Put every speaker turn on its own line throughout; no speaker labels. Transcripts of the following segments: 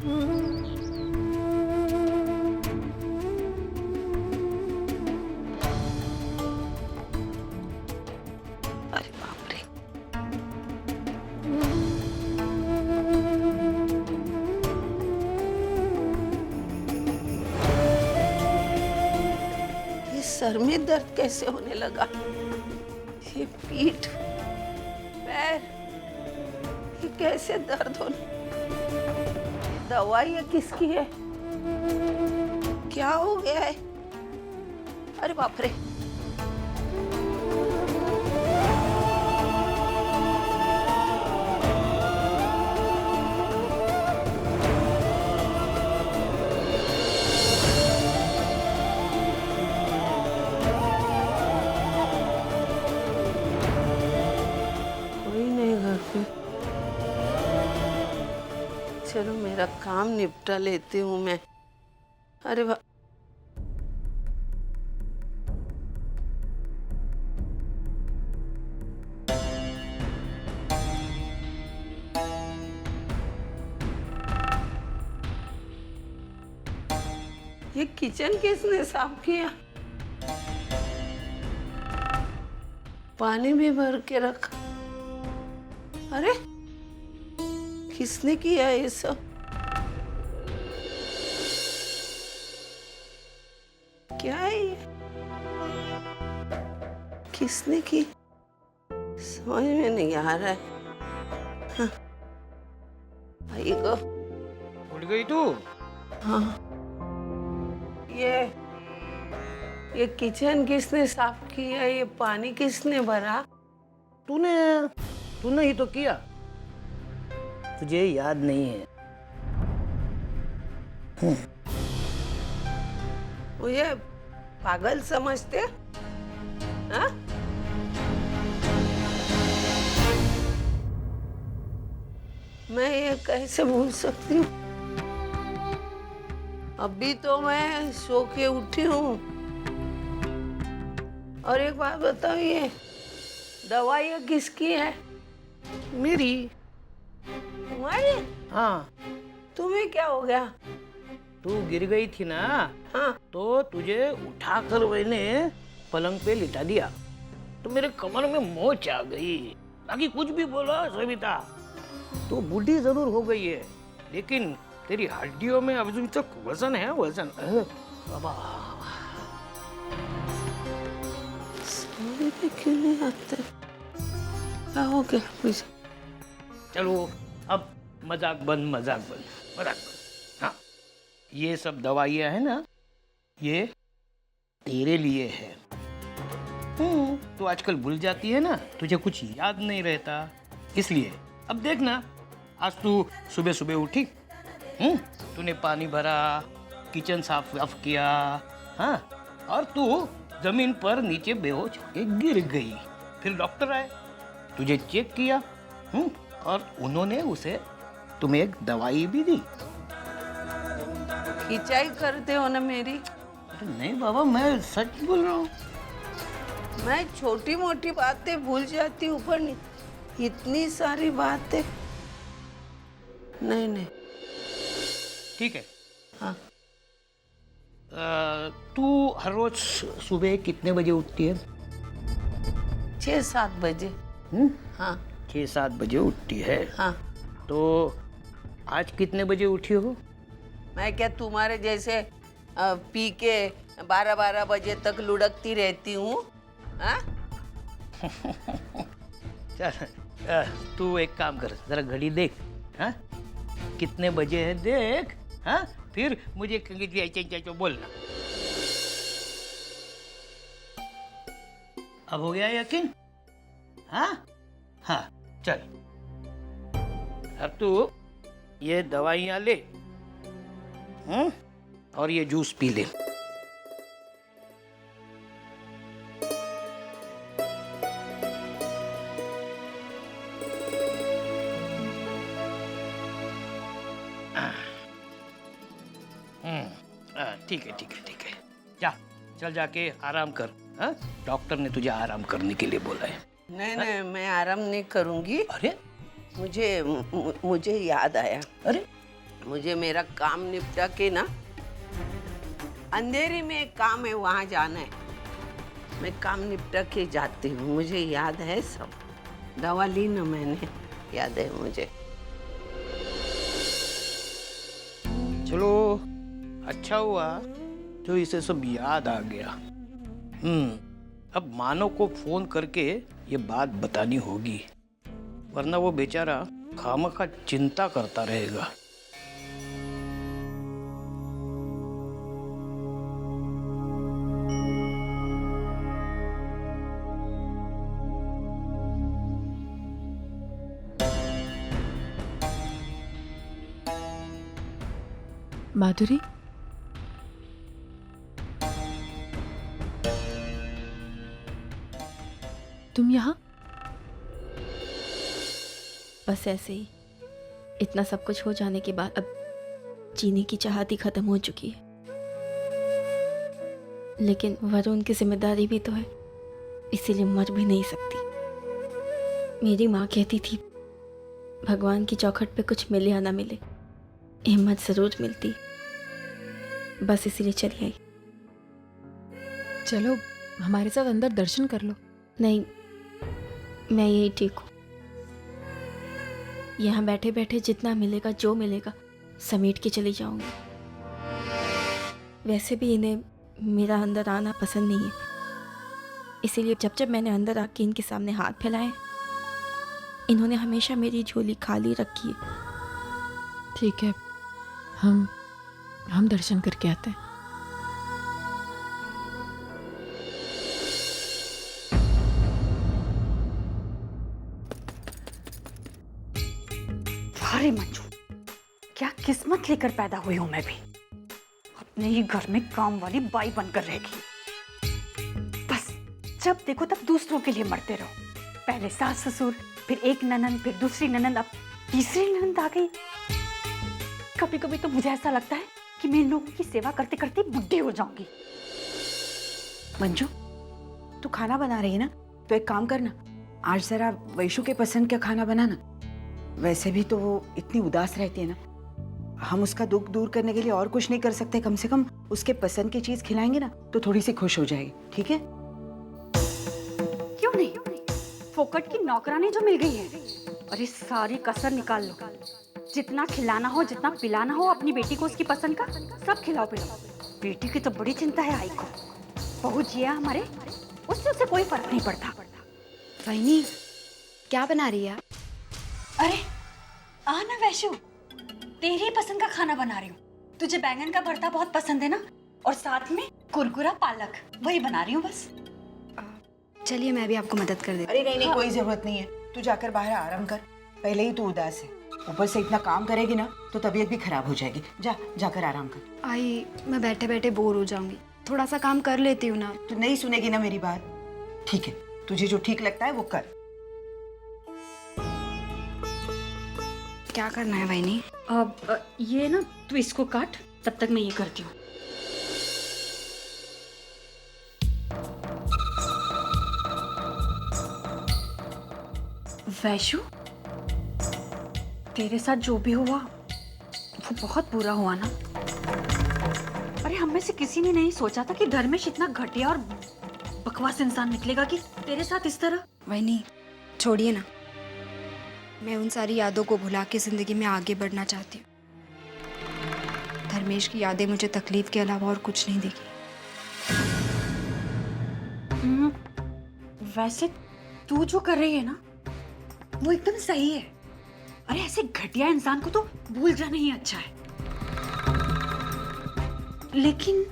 अरे बाप रे। ये सर में दर्द कैसे होने लगा? ये पीठ, पैर, ये कैसे दर्द होने? दवाई ये किसकी है? क्या हो गया है? अरे बाप रे। कोई नहीं घर पे। चलो मेरा काम निपटा लेती हूँ मैं। अरे वाह। ये किचन किसने साफ किया? पानी भी भर के रखा। अरे किसने किया ये सब? क्या है ये? किसने की? समझ में नहीं आ रहा है। हाँ। आई गो।
उठ गई तू?
हाँ। ये किचन किसने साफ किया? ये पानी किसने भरा?
तूने ही तो किया। तुझे याद नहीं है?
मुझे पागल समझते? हाँ? मैं ये कैसे भूल सकती हूँ? अभी तो मैं सो के उठी हूँ। और एक बात बताओ, ये दवाई किसकी है?
मेरी।
तुम्हारी?
हाँ।
तुम्हें क्या हो गया?
तू गिर गई थी ना?
हाँ।
तो तुझे उठाकर मैंने पलंग पे लिटा दिया, तो मेरे कमर में मोच आ गई। बाकी कुछ भी बोलो सविता, तू बूढ़ी जरूर हो गई है, लेकिन तेरी हड्डियों में अभी तक वजन है, वजन। बाबा
समझ में क्यों नहीं आते? क्या हो गया मुझे?
चलो अब मजाक बंद, मजाक बंद, मजाक बंद। हाँ, ये सब दवाइयाँ है ना, ये तेरे लिए है। तू आजकल भूल जाती है ना, तुझे कुछ याद नहीं रहता, इसलिए। अब देखना, आज तू सुबह सुबह उठी, तूने पानी भरा, किचन साफ साफ किया, हाँ, और तू जमीन पर नीचे बेहोश होके गिर गई। फिर डॉक्टर आए, तुझे चेक किया, और उन्होंने उसे तुम्हें एक दवाई भी दी।
खिंचाई करते हो ना मेरी?
अरे नहीं बाबा, मैं सच बोल रहा हूँ।
मैं छोटी मोटी बातें भूल जाती हूँ, पर इतनी सारी बातें नहीं नहीं।
ठीक है।
हाँ।
तू हर रोज सुबह कितने बजे उठती है?
6-7 बजे। हाँ।
6-7 बजे उठती है?
हाँ।
तो आज कितने बजे उठी हो?
मैं क्या तुम्हारे जैसे पी के 12-12 बजे तक लुढ़कती रहती हूँ? हाँ?
चल, तू एक काम कर, जरा घड़ी देख, हाँ, कितने बजे है देख, हाँ, फिर मुझे बोलना। अब हो गया यकीन? हाँ हाँ, चल अब तू ये दवाइयाँ ले, और ये जूस पी ले। ठीक है, ठीक है, ठीक है, जा, चल जाके आराम कर। हाँ, डॉक्टर ने तुझे आराम करने के लिए बोला है।
नहीं नहीं, मैं आराम नहीं करूंगी।
अरे
मुझे याद आया।
अरे
मुझे मेरा काम निपटा के ना, अंधेरे में एक काम है वहां जाना है, मैं काम निपटा के जाती हूँ। मुझे याद है सब, दवा ली ना मैंने, याद है मुझे।
चलो अच्छा हुआ जो इसे सब याद आ गया। अब मानव को फोन करके ये बात बतानी होगी, वरना वो बेचारा खामखा चिंता करता रहेगा।
माधुरी, तुम यहाँ?
बस ऐसे ही, इतना सब कुछ हो जाने के बाद अब जीने की चाहत ही खत्म हो चुकी है। लेकिन वरुण की जिम्मेदारी भी तो है, इसीलिए मर भी नहीं सकती। मेरी माँ कहती थी भगवान की चौखट पे कुछ मिले या ना मिले, हिम्मत जरूर मिलती। बस इसीलिए चली आई।
चलो हमारे साथ अंदर दर्शन कर लो।
नहीं, मैं यही ठीक हूँ। यहाँ बैठे बैठे जितना मिलेगा, जो मिलेगा समेट के चली जाऊंगी। वैसे भी इन्हें मेरा अंदर आना पसंद नहीं है, इसीलिए जब जब मैंने अंदर आके इनके सामने हाथ फैलाए, इन्होंने हमेशा मेरी झोली खाली रखी है।
ठीक है, हम दर्शन करके आते हैं।
अरे मंजू, क्या किस्मत लेकर पैदा हुई हूं मैं भी। अपने ही घर में काम वाली बाई बनकर रहेगी। बस जब देखो तब दूसरों के लिए मरते रहो। पहले सास ससुर, फिर एक ननंद, फिर दूसरी ननंद, अब तीसरी ननंद आ गई। कभी कभी तो मुझे ऐसा लगता है कि मैं इन लोगों की सेवा करते करते बुढ़ी हो जाऊंगी।
मंजू, तू खाना बना रही है ना, तो एक काम करना, आज जरा वैशु के पसंद का खाना बनाना। वैसे भी तो वो इतनी उदास रहती है ना, हम उसका दुख दूर करने के लिए और कुछ नहीं कर सकते, कम से कम उसके पसंद की चीज खिलाएंगे ना तो थोड़ी सी खुश हो जाएगी। ठीक है?
क्यों नहीं, फोकट की नौकरानी जो मिल गई है, अरे सारी कसर निकाल लो। जितना खिलाना हो, जितना पिलाना हो अपनी बेटी को उसकी पसंद का, सब खिलाओ पिलाओ। बेटी की तो बड़ी चिंता है आई को। बहू जिया हमारे, उससे उसे कोई फर्क नहीं पड़ता।
वहीनी, क्या बना रही है?
अरे आना वैशु, तेरी पसंद का खाना बना रही हूँ। तुझे बैंगन का भरता बहुत पसंद है ना, और साथ में कुरकुरा पालक, वही बना रही हूँ बस।
चलिए मैं भी आपको मदद कर देती हूँ।
अरे नहीं, कोई जरूरत नहीं है, तू जाकर बाहर आराम कर। पहले ही तू उदास है, ऊपर से इतना काम करेगी ना तो तबीयत भी खराब हो जाएगी। जाकर आराम कर।
आई, मैं बैठे बैठे बोर हो जाऊंगी, थोड़ा सा काम कर लेती हूँ ना।
तू नहीं सुनेगी ना मेरी बात? ठीक है, तुझे जो ठीक लगता है वो कर।
क्या करना है वहीनी?
अब ये ना, तू इसको काट, तब तक मैं ये करती हूँ। वैशु, तेरे साथ जो भी हुआ वो बहुत बुरा हुआ ना। अरे हम में से किसी ने नहीं सोचा था कि धर्मेश इतना घटिया और बकवास इंसान निकलेगा कि तेरे साथ इस तरह।
वहीनी, छोड़िए ना, मैं उन सारी यादों को भुला के जिंदगी में आगे बढ़ना चाहती हूँ। धर्मेश की यादें मुझे तकलीफ के अलावा और कुछ नहीं देगी।
वैसे तू जो कर रही है ना, वो एकदम सही है। अरे ऐसे घटिया इंसान को तो भूल जाना ही अच्छा है। लेकिन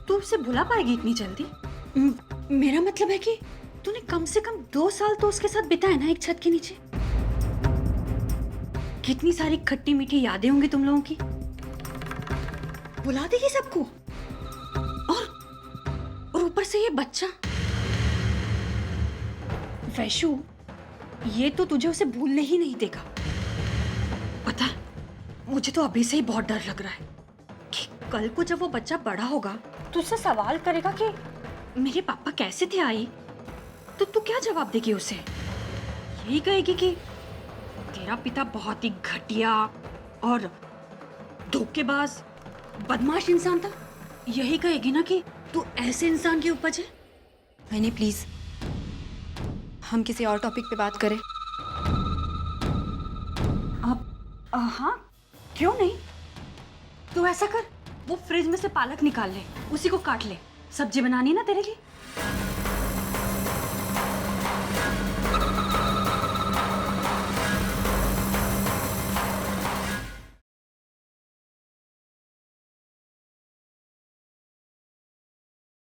तू उसे भुला पाएगी इतनी जल्दी? मेरा मतलब है कि तूने कम से कम 2 साल तो उसके साथ बिताए ना एक छत के नीचे। कितनी सारी खट्टी मीठी यादें होंगी तुम लोगों की। भुला देगी सबको, और ऊपर से ये बच्चा। वैशु, ये तो तुझे उसे भूलने ही नहीं देगा। पता है, मुझे तो अभी से ही बहुत डर लग रहा है कि कल को जब वो बच्चा बड़ा होगा तो उससे सवाल करेगा कि मेरे पापा कैसे थे आई, तो तू क्या जवाब देगी उसे? यही कहेगी कि तेरा पिता बहुत ही घटिया और धोखेबाज बदमाश इंसान था, यही कहेगी ना कि तू ऐसे इंसान की उपज है?
नहीं प्लीज़, हम किसी और टॉपिक पे बात करें।
हाँ, क्यों नहीं? तू ऐसा कर, वो फ्रिज में से पालक निकाल ले, उसी को काट ले, सब्जी बनानी है ना तेरे लिए।